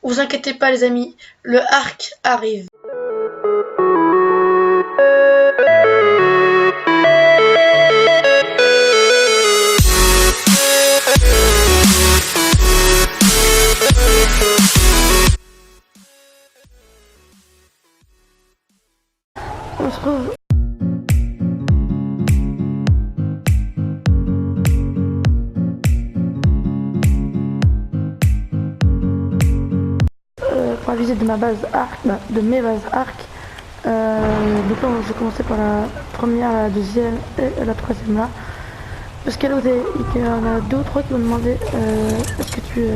Vous inquiétez pas les amis, le arc arrive. On se retrouve. Pour la visite de ma base arc, de mes bases arc. Donc là, j'ai commencé par la première, la deuxième et la troisième là. Parce qu'il y en a deux ou trois qui m'ont demandé est-ce que tu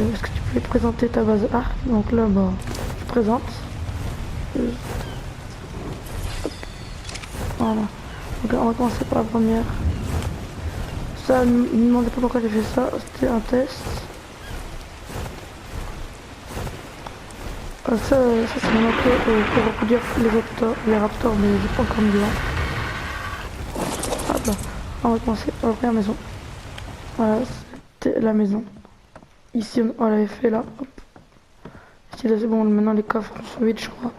pouvais présenter ta base arc. Donc là, je présente. Voilà. Donc on va commencer par la première. Ça, ne me demandez pas pourquoi j'ai fait ça, c'était un test. Ça c'est mon enclos pour reproduire les raptors, mais j'ai pas encore mis là. Hop là. On va commencer par la première maison. Voilà, c'était la maison. Ici on l'avait fait là. Hop. Ici là c'est bon, maintenant les coffres sont vides je crois.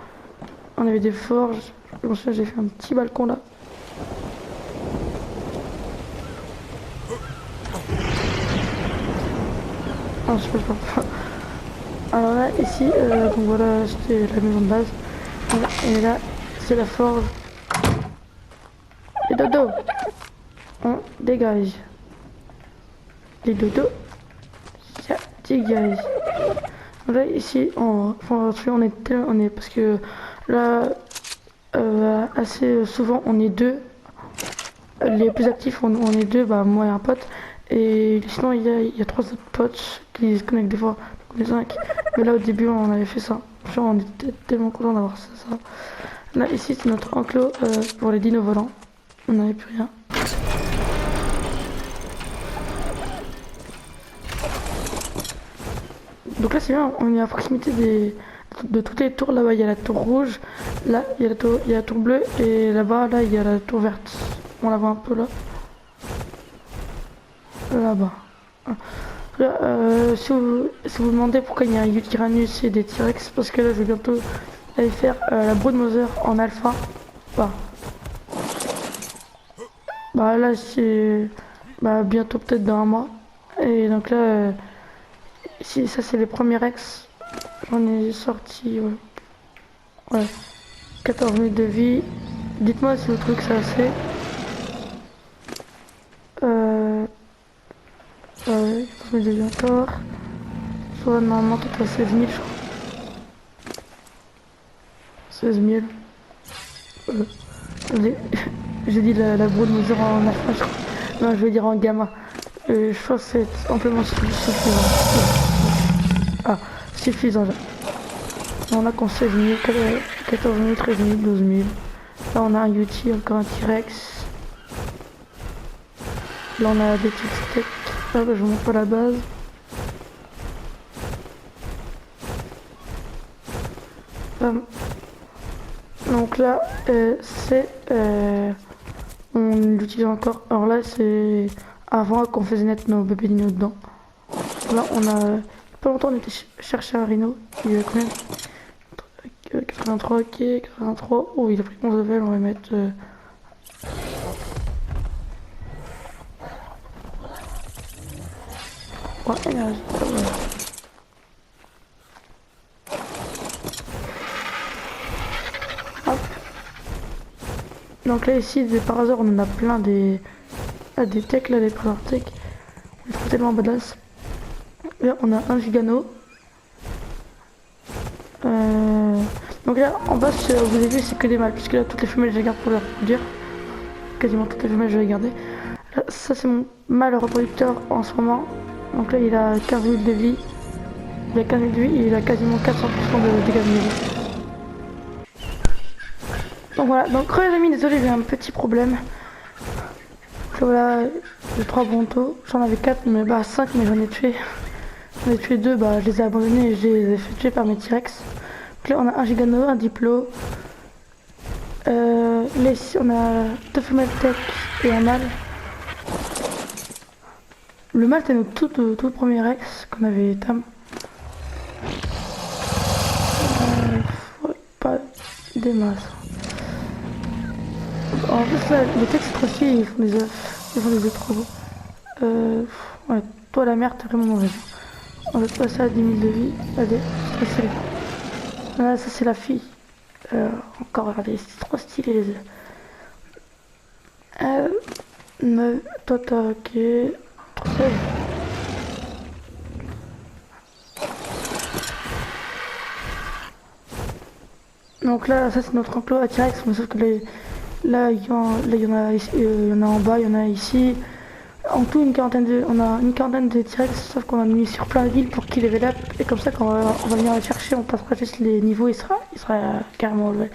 On avait des forges. Je me souviens, j'ai fait un petit balcon là. Ah, je peux pas. Alors là, ici, donc voilà, c'était la maison de base. Et là, c'est la forge. Les dodos, on dégage. Les dodos, ça dégage. Donc là, ici, on est parce que là, assez souvent, on est deux. Les plus actifs, on est deux, moi et un pote. Et sinon, il y a trois autres potes qui se connectent des fois, donc les 5. Mais là, au début, on avait fait ça. Genre, on était tellement content d'avoir ça. Là, ici, c'est notre enclos pour les dinos volants. On n'avait plus rien. Donc là, c'est bien, on est à proximité de toutes les tours. Là-bas, il y a la tour rouge. Là, il y a la tour bleue. Et là-bas, là, il y a la tour verte. On la voit un peu là. Là-bas. Si vous demandez pourquoi il y a un Uranus et des T-Rex, parce que là je vais bientôt aller faire la Broodmother en alpha. Là c'est bientôt peut-être dans un mois. Et donc là, si ça c'est les premiers Rex, j'en ai sorti 14 minutes de vie. Dites-moi si vous trouvez que c'est assez. 14 minutes de vie encore. Soit normalement tout à 16 000 je crois. 16 000. J'ai dit la Broodmother en alpha je crois. Non, je vais dire en gamma. Je pense que c'est amplement suffisant. Ah, suffisant. On a qu'on 16 000, 14 000, 13 000, 12 000. Là on a un UT, encore un T-Rex. Là on a des petites steaks. Je vous montre pas la base. Donc là, on l'utilise encore. Alors là, c'est avant qu'on faisait naître nos bébés dinos dedans. Là, on a pas longtemps, on était chercher un rhino. Il a combien 83, ok, 83. Oh, il a pris 11 level, on va mettre. Énergie. Hop. Donc là ici par hasard on en a plein des techs là, des prédateurs tech. On les trouve tellement badass. Là on a un gigano. Donc là en bas vous avez vu c'est que des mâles puisque là toutes les femelles je les garde pour leur reproduire. Quasiment toutes les femelles je les garder. Là, ça c'est mon mâle reproducteur en ce moment. Donc là il a 15 minutes de vie. Il a 15 minutes de vie et il a quasiment 400% de dégâts de vie. Donc voilà, donc les amis, désolé j'ai un petit problème. Donc voilà, j'ai 3 brontos, j'en avais 4, mais 5 mais j'en ai tué. J'en ai tué 2, je les ai abandonnés et je les ai fait tuer par mes T-Rex. Donc là on a un gigano, un diplo. Là ici on a 2 femelles tech et un mâle. Le mâle c'était notre tout premier Rex qu'on avait tam. Ouais, pas des masses. En plus, là, les textes trop stylés, ils font des œufs. Ils font des œufs trop beaux. Ouais, toi, la mère, t'as vraiment mon raison. On va passer à 10 000 de vie. Allez, c'est trop stylé. Ah, ça, c'est la fille. Encore, regardez, c'est trop stylé les œufs. Toi, t'as ok. 16. Donc là, ça, c'est notre enclos à T-Rex, mais sauf que là, il y en a ici, il y en a en bas, il y en a ici. En tout, on a une quarantaine de T-Rex, sauf qu'on a mis sur plein de villes pour qu'ils level up. Et comme ça, quand on va venir les chercher, on passera juste les niveaux, il sera carrément level.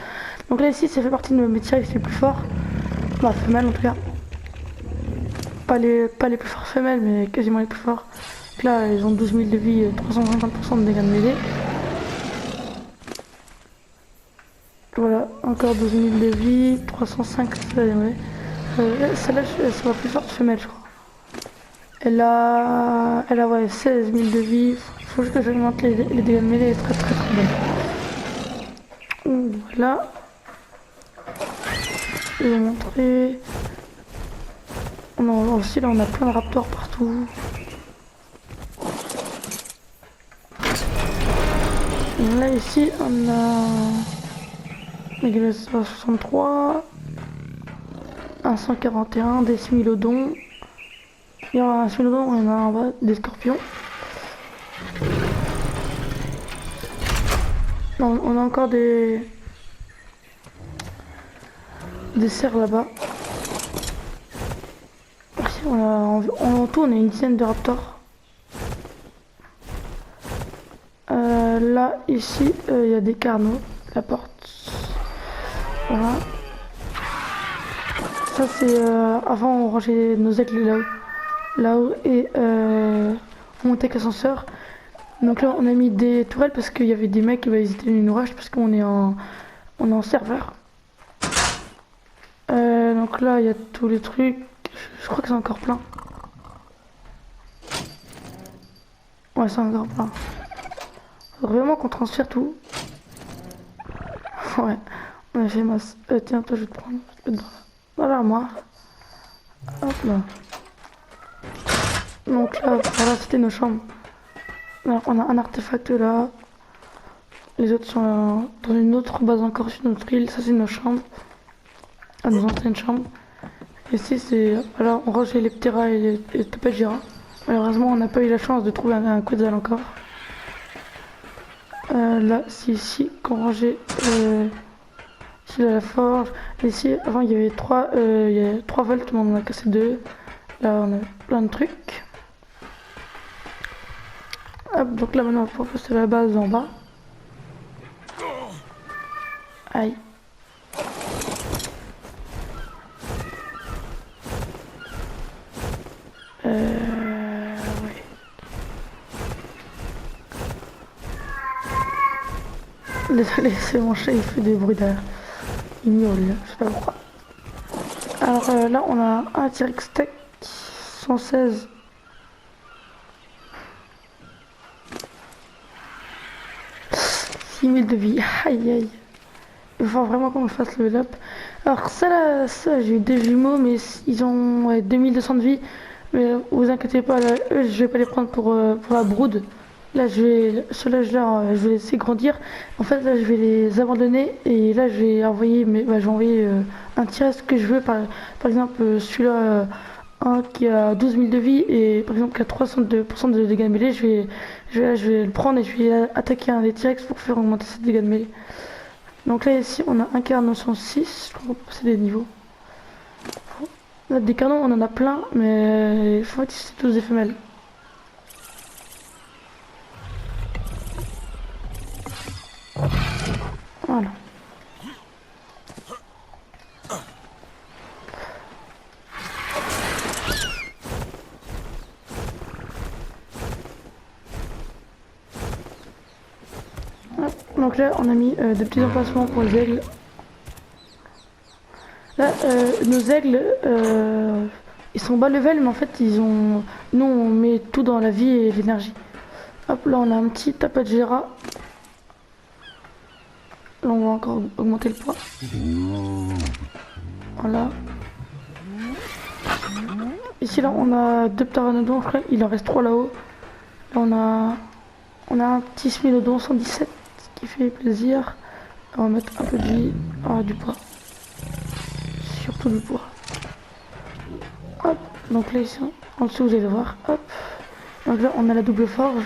Donc là, ici, ça fait partie de mes T-Rex les plus forts. Bah, femelles en tout cas. Pas les plus forts femelles, mais quasiment les plus forts. Donc là, ils ont 12 000 de vie, 350% de dégâts de mêlée. Voilà, encore 12 000 de vie, 305, ouais. Celle-là, elle sera plus forte femelle, je crois. Elle a ouais, 16 000 de vie. Faut juste que j'augmente les dégâts de mêlée, elle est très très très bonne. Voilà. Je vais vous montrer. Aussi là on a plein de raptors partout. Et là ici on a Megalodon 63, un 141, des smilodons. Il y a un smilodon, il y en a en bas, des scorpions. On a encore des cerfs là-bas. En tout on a une dizaine de raptors. Là ici il y a des carnaux, la porte. Voilà. Ça c'est avant on rangeait nos aigles là-haut. Là-haut et on montait avec l'ascenseur. Donc là on a mis des tourelles parce qu'il y avait des mecs qui ils étaient venus nous rush parce qu'on est en serveur. Donc là il y a tous les trucs. Je crois que c'est encore plein. Ouais c'est encore plein. Faut vraiment qu'on transfère tout. Ouais, on a fait masse. Tiens toi je vais te prendre. Dans l'armoire. Hop là. Donc là voilà c'était nos chambres. Alors, on a un artefact là. Les autres sont dans une autre base encore sur notre île. Ça c'est nos chambres. À nos anciennes chambres. Ici c'est. Voilà, on rangeait les pteras et les tapagira. Malheureusement on n'a pas eu la chance de trouver un quetzal encore. Là c'est ici qu'on rangeait ici la forge. Ici avant il y avait 3 volts, mais on en a cassé 2. Là on a plein de trucs. Hop, donc là maintenant on va passer la base en bas. Aïe. Ouais. Désolé, c'est mon chat, il fait des bruits derrière. Il miaule, je sais pas pourquoi. Alors là, on a un T-Rex Tech 116. $6 000 de vie, aïe aïe. Il va falloir vraiment qu'on me fasse level up. Alors ça là, ça j'ai eu des jumeaux, mais ils ont ouais, 2200 de vie. Mais vous inquiétez pas, là, eux je vais pas les prendre pour la brood. Là ceux-là je vais laisser grandir. En fait là je vais les abandonner et là je vais envoyer, je vais envoyer un tirage que je veux. Par exemple celui-là, un qui a 12 000 de vie et par exemple qui a 302% de dégâts de mêlée, je vais le prendre et je vais attaquer un des T-Rex pour faire augmenter ses dégâts de mêlée. Donc là ici on a un carnon 106, je crois qu'on passer des niveaux. Là, des canons on en a plein, mais il faut que c'est tous des femelles. Voilà. Donc là on a mis des petits emplacements pour les aigles. Là nos aigles ils sont bas level mais en fait nous on met tout dans la vie et l'énergie. Hop là on a un petit tapagira. Là, on va encore augmenter le poids. Voilà. Ici, là, on a 2 pteranodons, je crois. Il en reste 3 là-haut. Là, on a un petit smilodon 117 qui fait plaisir. On va mettre un peu de vie. Ah, du poids. Surtout du poids. Hop. Donc là, ici, en dessous, vous allez voir. Hop. Donc là, on a la double forge.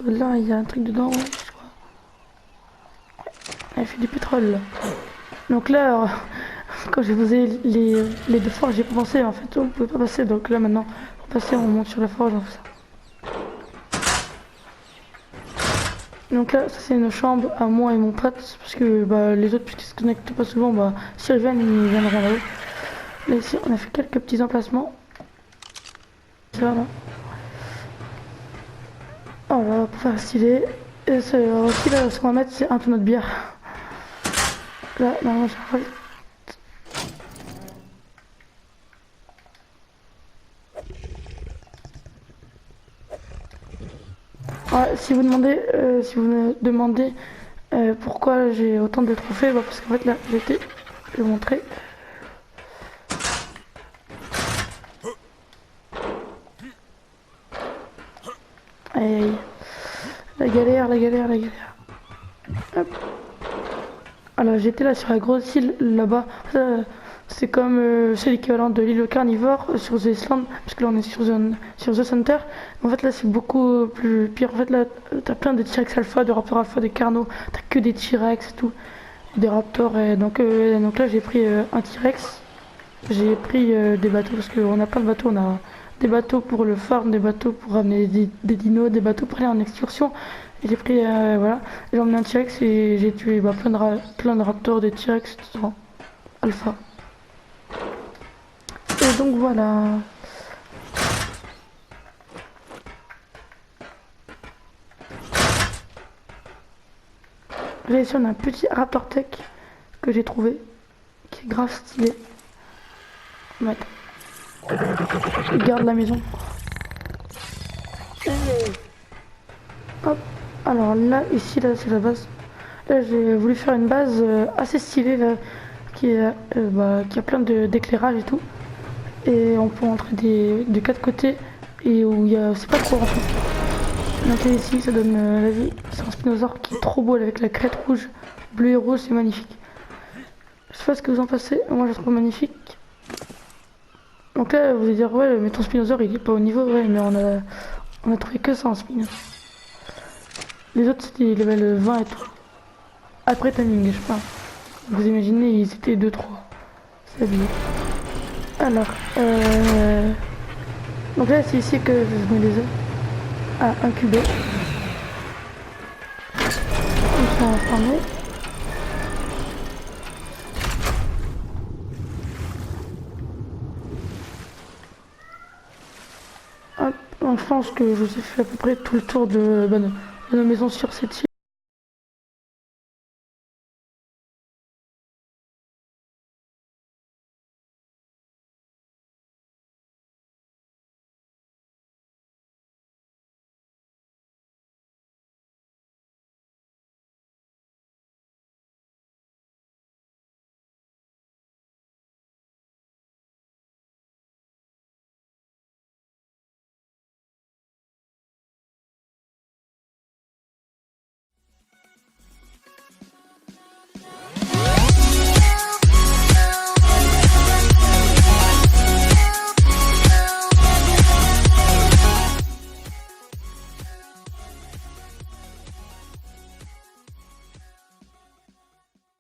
Là, il y a un truc dedans, ouais, je crois. Elle fait du pétrole, là. Donc là, quand j'ai posé les 2 forges, j'ai pas pensé. En fait, on pouvait pas passer. Donc là, maintenant, pour passer, on monte sur la forge, on fait ça. Donc là, ça c'est une chambre à moi et mon pote, parce que bah, les autres, puisqu'ils se connectent pas souvent, bah, s'ils reviennent, ils viendront là-haut. Là ici, on a fait quelques petits emplacements. Ça là. Voilà, pour faire stylé. Et aussi là, ce qu'on va mettre, c'est un tonneau de bière. Là, normalement, j'ai pas. Ouais, si vous me demandez pourquoi j'ai autant de trophées, bah, parce qu'en fait là, je vais vous montrer. Aïe, aïe. La galère, la galère, la galère. Hop. Alors j'étais là sur la grosse île là-bas. C'est comme c'est l'équivalent de l'île carnivore sur The Island, parce que là on est sur The Center. En fait là c'est beaucoup plus pire. En fait là t'as plein de T-Rex alpha, de raptors alpha, des carnos. T'as que des T-Rex et tout, des raptors. Et donc là j'ai pris un T-Rex. J'ai pris des bateaux parce qu'on a plein de bateaux. On a des bateaux pour le farm, des bateaux pour ramener des dinos, des bateaux pour aller en excursion. Et j'ai pris, voilà, j'ai emmené un T-Rex et j'ai tué bah, plein de raptors, des T-Rex, tout ça. Alpha. Et donc voilà. Là ici on a un petit Raptor Tech que j'ai trouvé, qui est grave stylé. Ouais. Il garde la maison. Hop. Alors là, ici, là, c'est la base. Là, j'ai voulu faire une base assez stylée, là, qui a plein d'éclairage et tout. Et on peut entrer de 4 côtés et où il y a, c'est pas trop en fait. Donc là, ici, ça donne la vie. C'est un spinosaure qui est trop beau avec la crête rouge, bleu et rose, c'est magnifique. Je sais pas ce que vous en pensez, moi je le trouve magnifique. Donc là, vous allez dire, ouais, mais ton spinosaure il est pas au niveau, ouais, mais on a trouvé que ça en spin. Les autres c'était level 20 et tout. Après timing, je sais pas. Vous imaginez, ils étaient 2-3. C'est abusé. Alors, donc là c'est ici que je mets les œufs. À incuber. Ils sont informés. Hop, donc je pense que je vous ai fait à peu près tout le tour de nos maisons sur cette île.